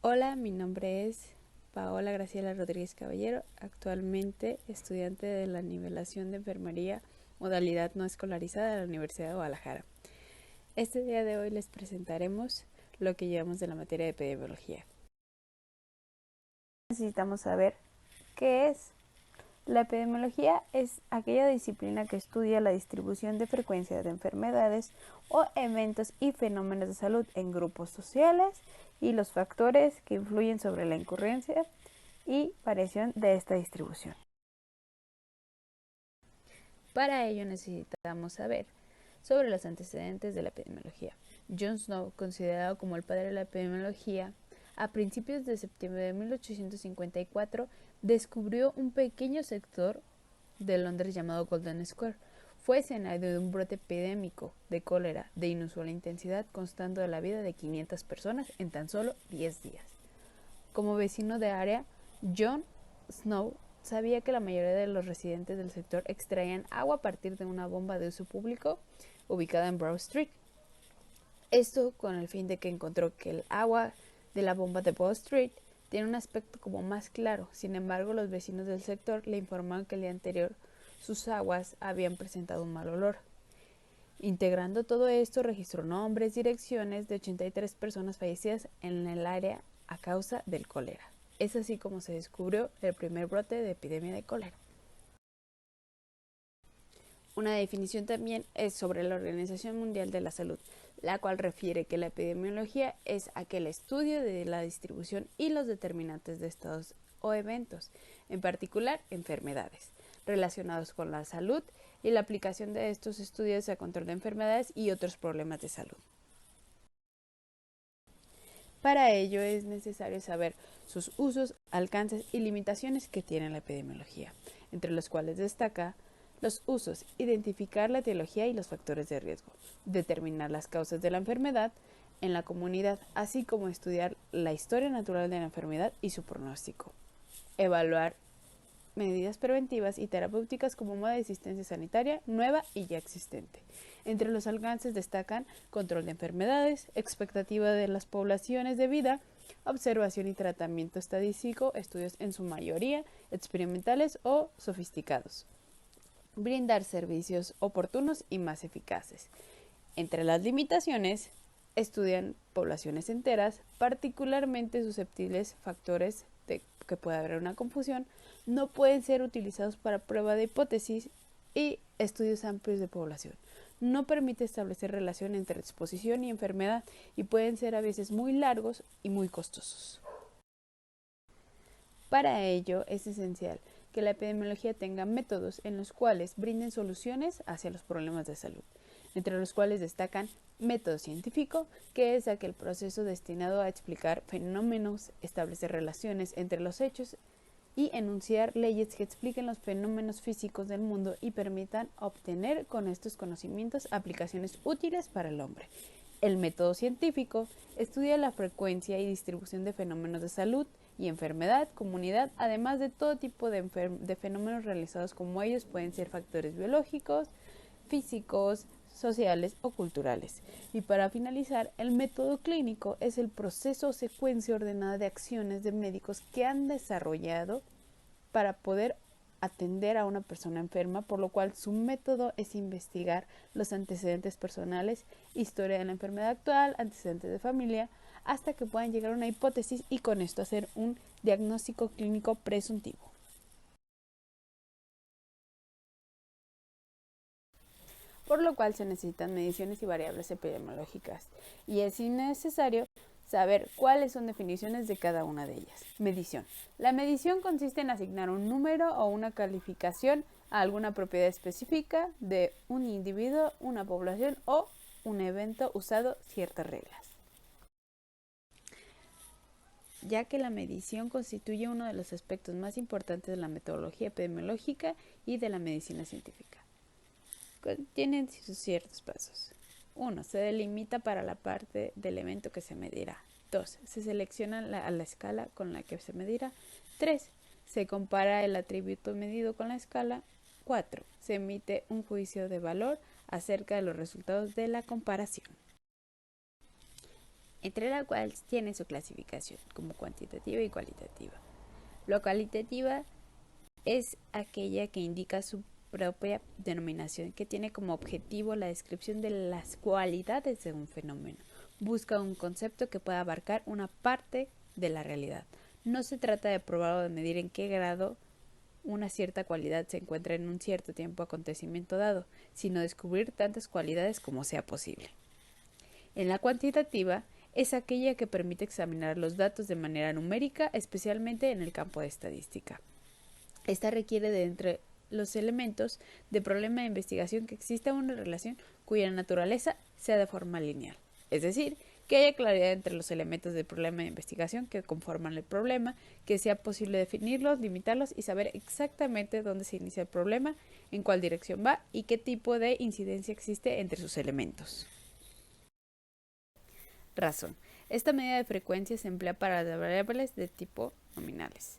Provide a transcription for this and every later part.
Hola, mi nombre es Paola Graciela Rodríguez Caballero, actualmente estudiante de la nivelación de enfermería modalidad no escolarizada de la Universidad de Guadalajara. Este día de hoy les presentaremos lo que llevamos de la materia de epidemiología. Necesitamos saber qué es. La epidemiología es aquella disciplina que estudia la distribución de frecuencia de enfermedades o eventos y fenómenos de salud en grupos sociales y los factores que influyen sobre la incurrencia y variación de esta distribución. Para ello necesitamos saber sobre los antecedentes de la epidemiología. John Snow, considerado como el padre de la epidemiología, a principios de septiembre de 1854 descubrió un pequeño sector de Londres llamado Golden Square. Fue escenario de un brote epidémico de cólera de inusual intensidad, constando de la vida de 500 personas en tan solo 10 días. Como vecino de área, John Snow sabía que la mayoría de los residentes del sector extraían agua a partir de una bomba de uso público ubicada en Broad Street. Esto con el fin de que encontró que el agua de la bomba de Broad Street tiene un aspecto como más claro. Sin embargo, los vecinos del sector le informaron que el día anterior sus aguas habían presentado un mal olor. Integrando todo esto, registró nombres, direcciones de 83 personas fallecidas en el área a causa del cólera. Es así como se descubrió el primer brote de epidemia de cólera. Una definición también es sobre la Organización Mundial de la Salud, la cual refiere que la epidemiología es aquel estudio de la distribución y los determinantes de estados o eventos, en particular enfermedades, relacionados con la salud y la aplicación de estos estudios a control de enfermedades y otros problemas de salud. Para ello es necesario saber sus usos, alcances y limitaciones que tiene la epidemiología, entre los cuales destaca los usos, identificar la etiología y los factores de riesgo, determinar las causas de la enfermedad en la comunidad, así como estudiar la historia natural de la enfermedad y su pronóstico, evaluar medidas preventivas y terapéuticas como modo de asistencia sanitaria nueva y ya existente. Entre los alcances destacan control de enfermedades, expectativa de las poblaciones de vida, observación y tratamiento estadístico, estudios en su mayoría experimentales o sofisticados. Brindar servicios oportunos y más eficaces. Entre las limitaciones, estudian poblaciones enteras, particularmente susceptibles factores de que pueda haber una confusión, no pueden ser utilizados para prueba de hipótesis y estudios amplios de población. No permite establecer relación entre exposición y enfermedad y pueden ser a veces muy largos y muy costosos. Para ello es esencial que la epidemiología tenga métodos en los cuales brinden soluciones hacia los problemas de salud, entre los cuales destacan método científico, que es aquel proceso destinado a explicar fenómenos, establecer relaciones entre los hechos y enunciar leyes que expliquen los fenómenos físicos del mundo y permitan obtener con estos conocimientos aplicaciones útiles para el hombre. El método científico estudia la frecuencia y distribución de fenómenos de salud y enfermedad, comunidad, además de todo tipo de fenómenos realizados como ellos pueden ser factores biológicos, físicos, sociales o culturales. Y para finalizar, el método clínico es el proceso o secuencia ordenada de acciones de médicos que han desarrollado para poder atender a una persona enferma, por lo cual su método es investigar los antecedentes personales, historia de la enfermedad actual, antecedentes de familia, hasta que puedan llegar a una hipótesis y con esto hacer un diagnóstico clínico presuntivo. Por lo cual se necesitan mediciones y variables epidemiológicas y es innecesario saber cuáles son definiciones de cada una de ellas. Medición. La medición consiste en asignar un número o una calificación a alguna propiedad específica de un individuo, una población o un evento usando ciertas reglas, ya que la medición constituye uno de los aspectos más importantes de la metodología epidemiológica y de la medicina científica. Tienen sus ciertos pasos. 1. Se delimita para la parte del evento que se medirá. 2. Se selecciona a la escala con la que se medirá. 3. Se compara el atributo medido con la escala. 4. Se emite un juicio de valor acerca de los resultados de la comparación. entre la cual tiene su clasificación como cuantitativa y cualitativa. Lo cualitativa es aquella que indica su propia denominación, que tiene como objetivo la descripción de las cualidades de un fenómeno. Busca un concepto que pueda abarcar una parte de la realidad. No se trata de probar o de medir en qué grado una cierta cualidad se encuentra en un cierto tiempo o acontecimiento dado, sino descubrir tantas cualidades como sea posible. En la cuantitativa es aquella que permite examinar los datos de manera numérica, especialmente en el campo de estadística. Esta requiere de entre los elementos de problema de investigación que exista una relación cuya naturaleza sea de forma lineal, es decir, que haya claridad entre los elementos del problema de investigación que conforman el problema, que sea posible definirlos, limitarlos y saber exactamente dónde se inicia el problema, en cuál dirección va y qué tipo de incidencia existe entre sus elementos. Razón. Esta medida de frecuencia se emplea para las variables de tipo nominales.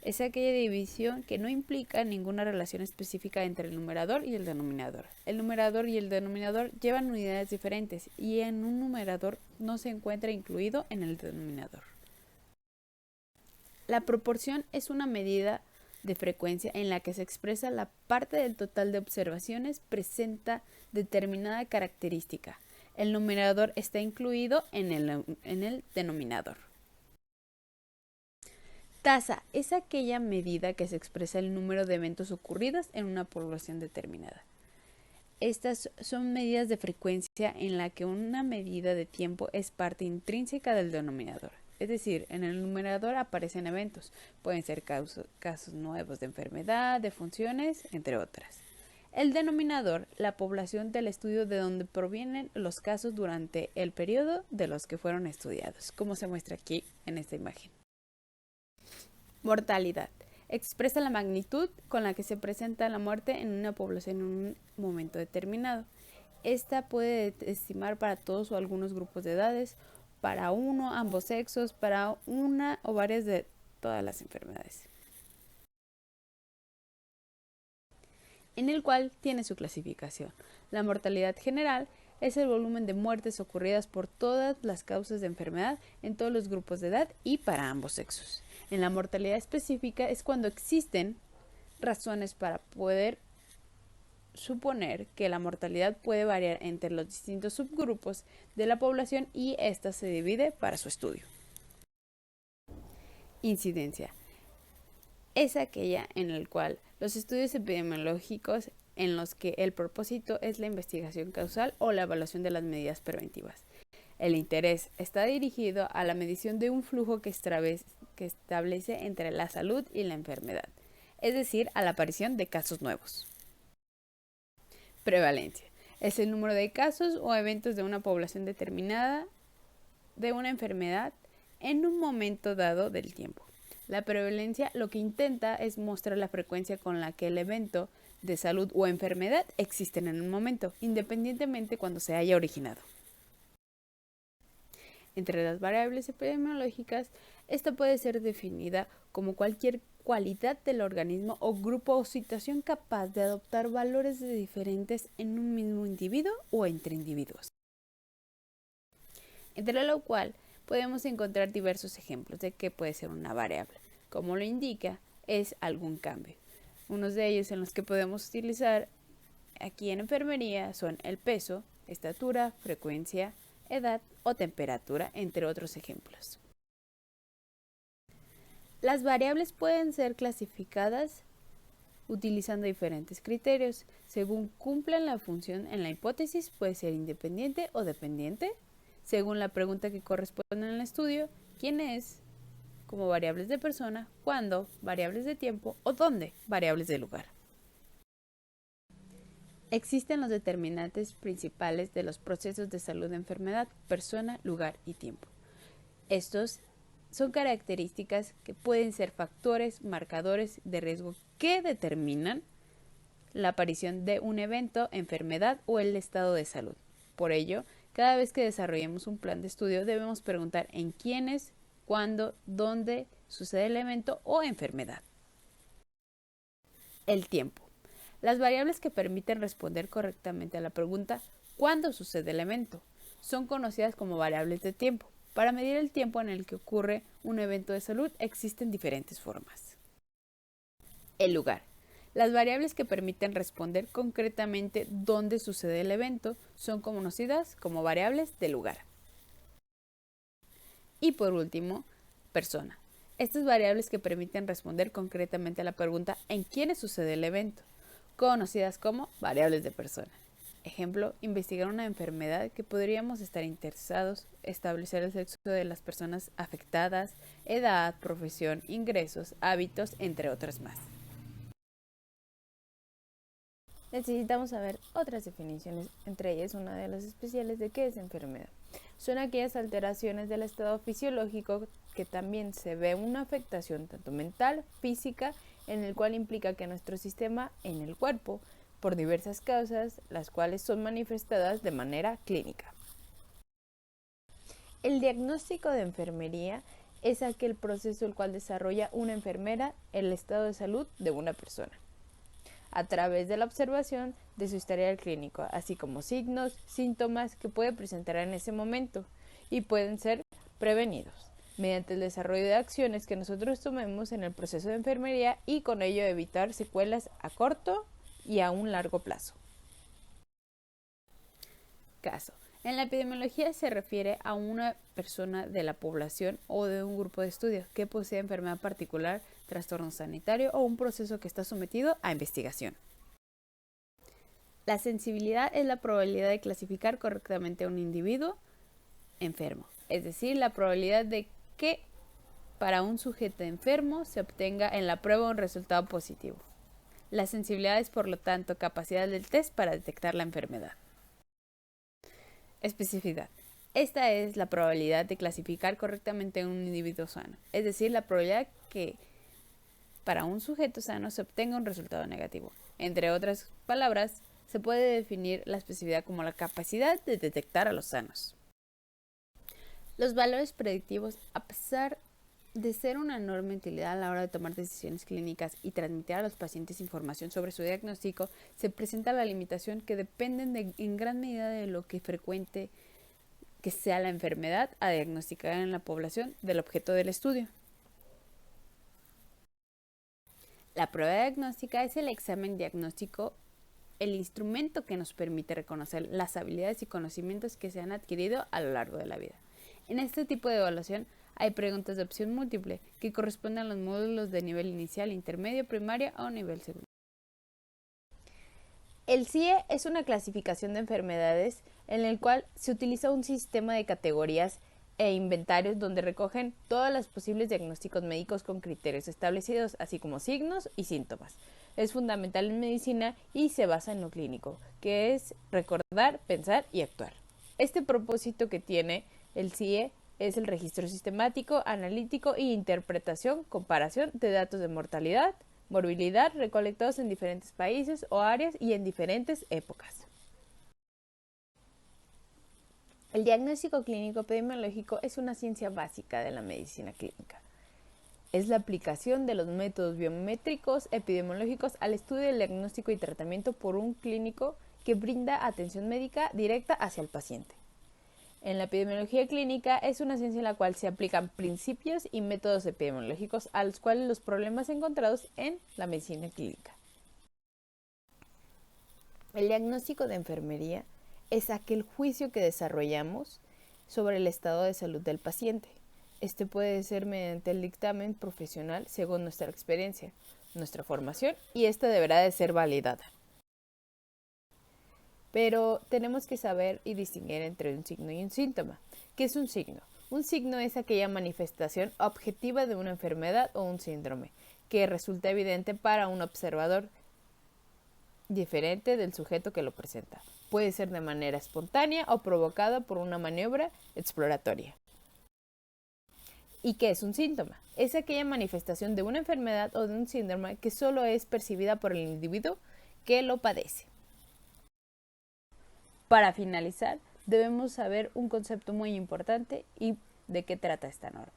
Es aquella división que no implica ninguna relación específica entre el numerador y el denominador. El numerador y el denominador llevan unidades diferentes y en un numerador no se encuentra incluido en el denominador. La proporción es una medida de frecuencia en la que se expresa la parte del total de observaciones presenta determinada característica. El numerador está incluido en el denominador. Tasa es aquella medida que se expresa el número de eventos ocurridos en una población determinada. Estas son medidas de frecuencia en la que una medida de tiempo es parte intrínseca del denominador. Es decir, en el numerador aparecen eventos, pueden ser casos nuevos de enfermedad, de funciones, entre otras. El denominador, la población del estudio de donde provienen los casos durante el periodo de los que fueron estudiados, como se muestra aquí en esta imagen. Mortalidad. Expresa la magnitud con la que se presenta la muerte en una población en un momento determinado. Esta puede estimar para todos o algunos grupos de edades, para uno, ambos sexos, para una o varias de todas las enfermedades, en el cual tiene su clasificación. La mortalidad general es el volumen de muertes ocurridas por todas las causas de enfermedad en todos los grupos de edad y para ambos sexos. En la mortalidad específica es cuando existen razones para poder suponer que la mortalidad puede variar entre los distintos subgrupos de la población y ésta se divide para su estudio. Incidencia. Es aquella en la cual los estudios epidemiológicos en los que el propósito es la investigación causal o la evaluación de las medidas preventivas. El interés está dirigido a la medición de un flujo que establece entre la salud y la enfermedad, es decir, a la aparición de casos nuevos. Prevalencia. Es el número de casos o eventos de una población determinada de una enfermedad en un momento dado del tiempo. La prevalencia lo que intenta es mostrar la frecuencia con la que el evento de salud o enfermedad existen en un momento, independientemente cuando se haya originado. Entre las variables epidemiológicas, esta puede ser definida como cualquier cualidad del organismo o grupo o situación capaz de adoptar valores diferentes en un mismo individuo o entre individuos. Entre lo cual podemos encontrar diversos ejemplos de qué puede ser una variable. Como lo indica, es algún cambio. Unos de ellos en los que podemos utilizar aquí en enfermería son el peso, estatura, frecuencia, edad o temperatura, entre otros ejemplos. Las variables pueden ser clasificadas utilizando diferentes criterios. Según cumplan la función en la hipótesis, puede ser independiente o dependiente, según la pregunta que corresponde en el estudio, quién es, como variables de persona, cuándo, variables de tiempo o dónde, variables de lugar. Existen los determinantes principales de los procesos de salud de enfermedad, persona, lugar y tiempo. Estos son características que pueden ser factores, marcadores de riesgo que determinan la aparición de un evento, enfermedad o el estado de salud. Por ello, cada vez que desarrollemos un plan de estudio debemos preguntar en quiénes, cuándo, dónde sucede el evento o enfermedad. El tiempo. Las variables que permiten responder correctamente a la pregunta ¿cuándo sucede el evento? son conocidas como variables de tiempo. Para medir el tiempo en el que ocurre un evento de salud existen diferentes formas. El lugar. Las variables que permiten responder concretamente dónde sucede el evento son conocidas como variables de lugar. Y por último, persona. Estas variables que permiten responder concretamente a la pregunta ¿en quiénes sucede el evento?, conocidas como variables de persona. Ejemplo, investigar una enfermedad que podríamos estar interesados, establecer el sexo de las personas afectadas, edad, profesión, ingresos, hábitos, entre otras más. Necesitamos saber otras definiciones, entre ellas una de las especiales de qué es enfermedad. Son aquellas alteraciones del estado fisiológico que también se ve una afectación tanto mental, física, en el cual implica que nuestro sistema en el cuerpo, por diversas causas, las cuales son manifestadas de manera clínica. El diagnóstico de enfermería es aquel proceso el cual desarrolla una enfermera el estado de salud de una persona, a través de la observación de su historial clínico, así como signos, síntomas que puede presentar en ese momento y pueden ser prevenidos mediante el desarrollo de acciones que nosotros tomemos en el proceso de enfermería y con ello evitar secuelas a corto y a un largo plazo. Caso. En la epidemiología se refiere a una persona de la población o de un grupo de estudio que posee enfermedad particular, trastorno sanitario o un proceso que está sometido a investigación. La sensibilidad es la probabilidad de clasificar correctamente a un individuo enfermo, es decir, la probabilidad de que para un sujeto enfermo se obtenga en la prueba un resultado positivo. La sensibilidad es, por lo tanto, capacidad del test para detectar la enfermedad. Especificidad. Esta es la probabilidad de clasificar correctamente a un individuo sano, es decir, la probabilidad que para un sujeto sano se obtenga un resultado negativo. Entre otras palabras, se puede definir la especificidad como la capacidad de detectar a los sanos. Los valores predictivos, a pesar de ser una enorme utilidad a la hora de tomar decisiones clínicas y transmitir a los pacientes información sobre su diagnóstico, se presenta la limitación que dependen en gran medida de lo que frecuente que sea la enfermedad a diagnosticar en la población del objeto del estudio. La prueba diagnóstica es el examen diagnóstico, el instrumento que nos permite reconocer las habilidades y conocimientos que se han adquirido a lo largo de la vida. En este tipo de evaluación hay preguntas de opción múltiple que corresponden a los módulos de nivel inicial, intermedio, primaria o nivel secundario. El CIE es una clasificación de enfermedades en el cual se utiliza un sistema de categorías e inventarios donde recogen todos los posibles diagnósticos médicos con criterios establecidos, así como signos y síntomas. Es fundamental en medicina y se basa en lo clínico, que es recordar, pensar y actuar. Este propósito que tiene el CIE es el registro sistemático, analítico e interpretación, comparación de datos de mortalidad, morbilidad recolectados en diferentes países o áreas y en diferentes épocas. El diagnóstico clínico epidemiológico es una ciencia básica de la medicina clínica. Es la aplicación de los métodos biométricos epidemiológicos al estudio del diagnóstico y tratamiento por un clínico que brinda atención médica directa hacia el paciente. En la epidemiología clínica es una ciencia en la cual se aplican principios y métodos epidemiológicos a los cuales los problemas encontrados en la medicina clínica. El diagnóstico de enfermería es aquel juicio que desarrollamos sobre el estado de salud del paciente. Este puede ser mediante el dictamen profesional según nuestra experiencia, nuestra formación, y esta deberá de ser validada. Pero tenemos que saber y distinguir entre un signo y un síntoma. ¿Qué es un signo? Un signo es aquella manifestación objetiva de una enfermedad o un síndrome que resulta evidente para un observador diferente del sujeto que lo presenta. Puede ser de manera espontánea o provocada por una maniobra exploratoria. ¿Y qué es un síntoma? Es aquella manifestación de una enfermedad o de un síndrome que solo es percibida por el individuo que lo padece. Para finalizar, debemos saber un concepto muy importante y de qué trata esta norma.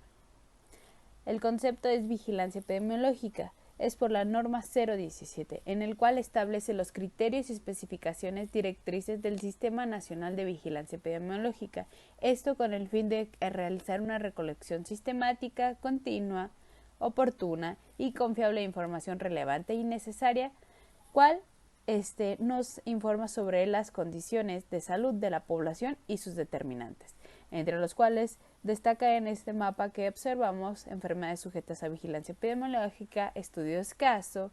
El concepto es vigilancia epidemiológica. es por la norma 017, en el cual establece los criterios y especificaciones directrices del Sistema Nacional de Vigilancia Epidemiológica, esto con el fin de realizar una recolección sistemática, continua, oportuna y confiable de información relevante y necesaria, cual nos informa sobre las condiciones de salud de la población y sus determinantes, entre los cuales destaca en este mapa que observamos enfermedades sujetas a vigilancia epidemiológica, estudios caso,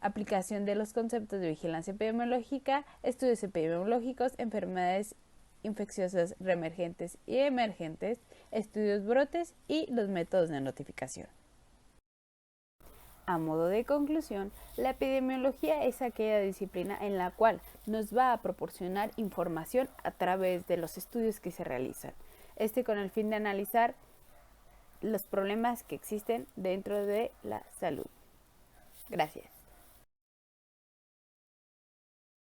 aplicación de los conceptos de vigilancia epidemiológica, estudios epidemiológicos, enfermedades infecciosas reemergentes y emergentes, estudios brotes y los métodos de notificación. A modo de conclusión, la epidemiología es aquella disciplina en la cual nos va a proporcionar información a través de los estudios que se realizan, con el fin de analizar los problemas que existen dentro de la salud. Gracias.